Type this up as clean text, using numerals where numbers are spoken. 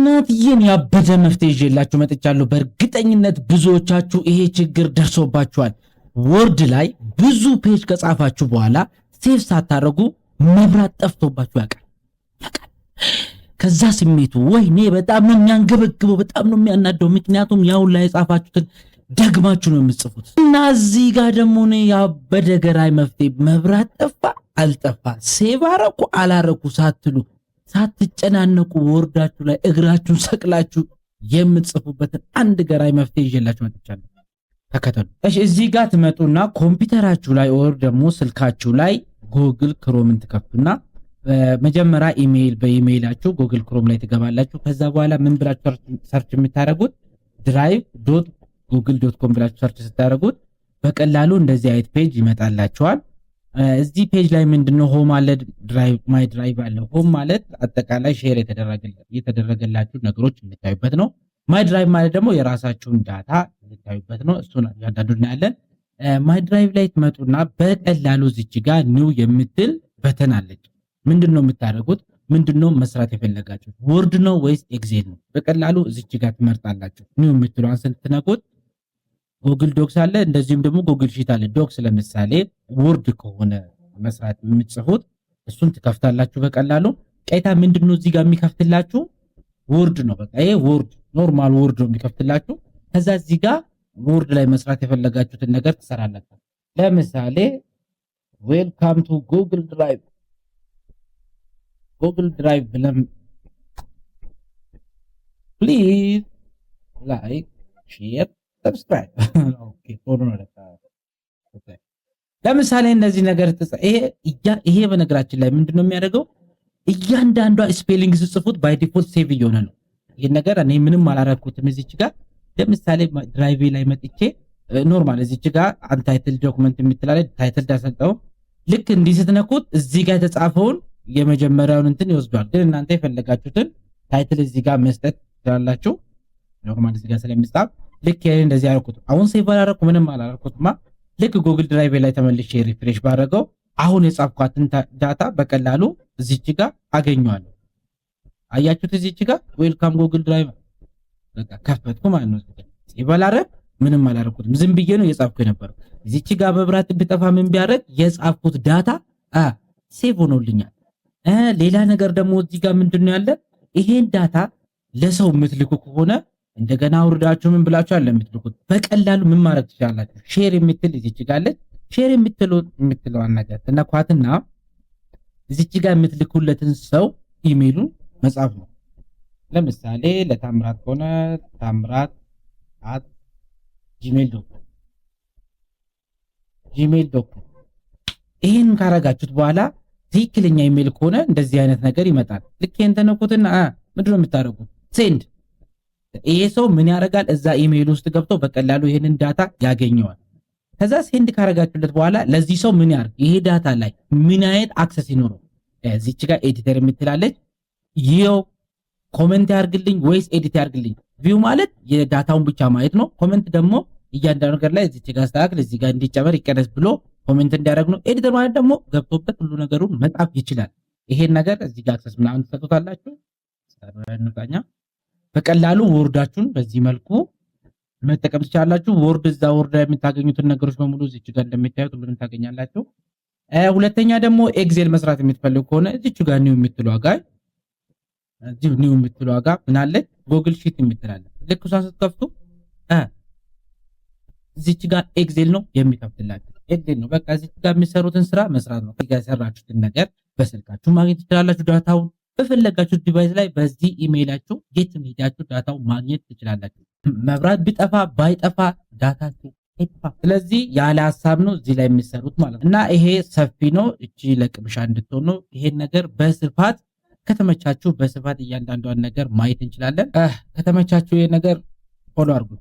እናትዬን ያበደ መፍትሄ ይዤላችሁ መጥቻለሁ። በእርግጠኝነት ብዙዎቻችሁ ይሄ ችግር ደርሶባችኋል። ወርድ ላይ ብዙ ፔጅ ከጻፋችሁ በኋላ ሴቭ ሳታረጉ መብራት ጠፍቶባችሁ ያውቃል። ከዛ ስሜቱ ወይኔ በጣም ነው የሚያንገበግበው፣ በጣም ነው የሚያናደው። ምክንያቱም ያው ላይ የጻፋችሁትን ደግማችሁ ነው የምትጽፉት። እና እዚህ ጋር ደግሞ ነው ያበደ ገራይ መፍትሄ። መብራት ጠፋ አልጠፋ፣ ሴቭ አረኩ አላረኩ ሳትሉ ሳትጨናነቁ ወርዳችሁ ላይ እግራችሁን ሰቅላችሁ የምትጽፉበትን አንድ ገራይ መፍትሄ ይዤላችሁ መጥቻለሁ። ተከተሉ። እሺ፣ እዚህ ጋር ትመጡና ኮምፒውተራችሁ ላይ ወር ደግሞ ስልካችሁ ላይ ጉግል ክሮምን ትከፍቱና መጀመሪያ ኢሜይል በኢሜይላችሁ ጉግል ክሮም ላይ ትገባላችሁ። ከዛ በኋላ ምን ብላችሁ ሰርች የምታደርጉት drive.google.com ብላችሁ ሰርች ስታደርጉት በቀላሉ እንደዚህ አይነት ፔጅ ይመጣላችኋል። እዚህ ፔጅ ላይ ምንድነው ሆም አለ፣ ድራይቭ ማይ ድራይቭ አለ። ሆም ማለት አጠቃላይ ሼር የተደረገላችሁ ነገሮች እንድታዩበት ነው። ማይ ድራይቭ ማለት ደግሞ የራሳችሁን ዳታ እንድታዩበት ነው። እሱን ያዳዱ እናያለን። ማይ ድራይቭ ላይ ትመጡና በቀላሉ እዚች ጋር ኒው የምትል በተን አለች። ምንድነው የምታደርጉት? ምንድነው መስራት የፈለጋችሁት? ወርድ ነው ወይስ ኤክሴል ነው? በቀላሉ እዚች ጋር ትመርጣላችሁ። ኒው የምትለዋን ስትነኩት ጉግል ዶክስ አለ፣ እንደዚሁም ደግሞ ጉግል ሺት አለ። ዶክስ ለምሳሌ ወርድ ከሆነ መስራት የምትጽፉት እሱን ትከፍታላችሁ በቀላሉ። ቀይታ ምንድነው እዚህ ጋር የሚከፍትላችሁ? ወርድ ነው። በቃ ይሄ ወርድ ኖርማል ወርድ ነው የሚከፍትላችሁ። ከዛ እዚህ ጋር ወርድ ላይ መስራት የፈለጋችሁትን ነገር ትሰራላችሁ። ለምሳሌ ዌልካም ቱ ጉግል ድራይቭ ብለም ፕሊዝ ላይክ ሼር ሰብስክራይብ። ኦኬ ፎሎ ነው። ለምሳሌ እነዚህ ነገር ይሄ በነገራችን ላይ ምንድነው የሚያደርገው? እያንዳንዷ ስፔሊንግ ጽፉት ባይ ዲፎልት ሴቭ እየሆነ ነው። ይሄን ነገር እኔ ምንም አላረኩትም። እዚች ጋር ለምሳሌ ድራይቭ ላይ መጥቼ ኖርማል እዚች ጋር አንታይትል ዶክመንት የምትላለች ታይትል ዳሰጠው። ልክ እንዲህ ስትነኩት እዚህ ጋር የተጻፈውን የመጀመሪያውን እንትን ይወስዷል። ግን እናንተ የፈለጋችሁትን ታይትል እዚህ ጋር መስጠት ትችላላችሁ። ኖርማል እዚህ ጋር ስለሚጻፍ ልክ ይሄን እንደዚህ አደረኩት። አሁን ሴቭ አላረኩ፣ ምንም አላረኩትማ። ልክ ጉግል ድራይቭ ላይ ተመልሼ ሪፍሬሽ ባደረገው አሁን የጻፍኳትን ዳታ በቀላሉ እዚች ጋር አገኘዋለሁ። አያችሁት? እዚች ጋር ዌልካም ጉግል ድራይቭ በቃ ከፈትኩ ማለት ነው። ሴቭ አላረኩ፣ ምንም አላረኩትም። ዝም ብዬ ነው የጻፍኩ የነበረው። እዚች ጋር መብራት ቢጠፋ ምን ቢያደርግ የጻፍኩት ዳታ ሴቭ ሆኖልኛል። ሌላ ነገር ደግሞ እዚህ ጋር ምንድነው ያለ? ይሄን ዳታ ለሰው የምትልኩ ከሆነ እንደገና አውርዳችሁ ምን ብላችሁ አለ የምትልኩት በቀላሉ ምን ማድረግ ትችላላችሁ? ሼር የምትል እዚች ጋር አለች። ሼር የምትለዋን ነገር ተነኳትና እዚች ጋር የምትልኩለትን ሰው ኢሜይሉን መጻፍ ነው። ለምሳሌ ለታምራት ከሆነ ታምራት@gmail.com ይሄን ካረጋችሁት በኋላ ትክክለኛ ኢሜይል ከሆነ እንደዚህ አይነት ነገር ይመጣል። ልክ እንተነኩትና ምንድነው የምታደርጉት? ሴንድ። ይሄ ሰው ምን ያደርጋል? እዛ ኢሜይል ውስጥ ገብቶ በቀላሉ ይሄንን ዳታ ያገኘዋል። ከዛ ሴንድ ካረጋችሁለት በኋላ ለዚህ ሰው ምን ያርግ? ይሄ ዳታ ላይ ምን አይነት አክሰስ ይኖረው? እዚች ጋር ኤዲተር የምትላለች። ይሄው ኮሜንት ያርግልኝ ወይስ ኤዲት ያርግልኝ? ቪው ማለት የዳታውን ብቻ ማየት ነው። ኮሜንት ደግሞ እያንዳንዱ ነገር ላይ እዚች ጋር አስተካክል፣ እዚህ ጋር እንዲጨመር ይቀነስ ብሎ ኮሜንት እንዲያደርግ ነው። ኤዲተር ማለት ደግሞ ገብቶበት ሁሉ ነገሩን መጻፍ ይችላል። ይሄን ነገር እዚህ ጋር አክሰስ ምናምን ተሰጥቷላችሁ። ሰራንታኛ በቀላሉ ወርዳችሁን በዚህ መልኩ መጠቀም ትችላላችሁ። ወርድ እዛ ወርድ ላይ የምታገኙትን ነገሮች በሙሉ እዚች ጋር እንደምታዩት ሁሉንም ታገኛላችሁ። ሁለተኛ ደግሞ ኤክሴል መስራት የምትፈልጉ ከሆነ እዚች ጋር ኒው የምትለው ጋር ምን አለ? ጉግል ሺት የምትላለች። ልክ እሷን ስትከፍቱ እዚች ጋር ኤክሴል ነው የሚከፍትላችሁ። ኤክሴል ነው በቃ እዚች ጋር የሚሰሩትን ስራ መስራት ነው። እዚህ የሰራችሁትን ነገር በስልካችሁ ማግኘት ትችላላችሁ። ዳታውን በፈለጋችሁ ዲቫይስ ላይ በዚህ ኢሜይላችሁ የትም ሄዳችሁ ዳታውን ማግኘት ትችላላችሁ። መብራት ቢጠፋ ባይጠፋ ዳታችሁ አይጠፋ። ስለዚህ ያለ ሐሳብ ነው እዚህ ላይ የሚሰሩት ማለት ነው። እና ይሄ ሰፊ ነው። እቺ ለቅምሻ እንድትሆን ነው። ይሄን ነገር በስፋት ከተመቻችሁ በስፋት እያንዳንዷን ነገር ማየት እንችላለን። ከተመቻችሁ ይሄ ነገር ፎሎ አድርጉ።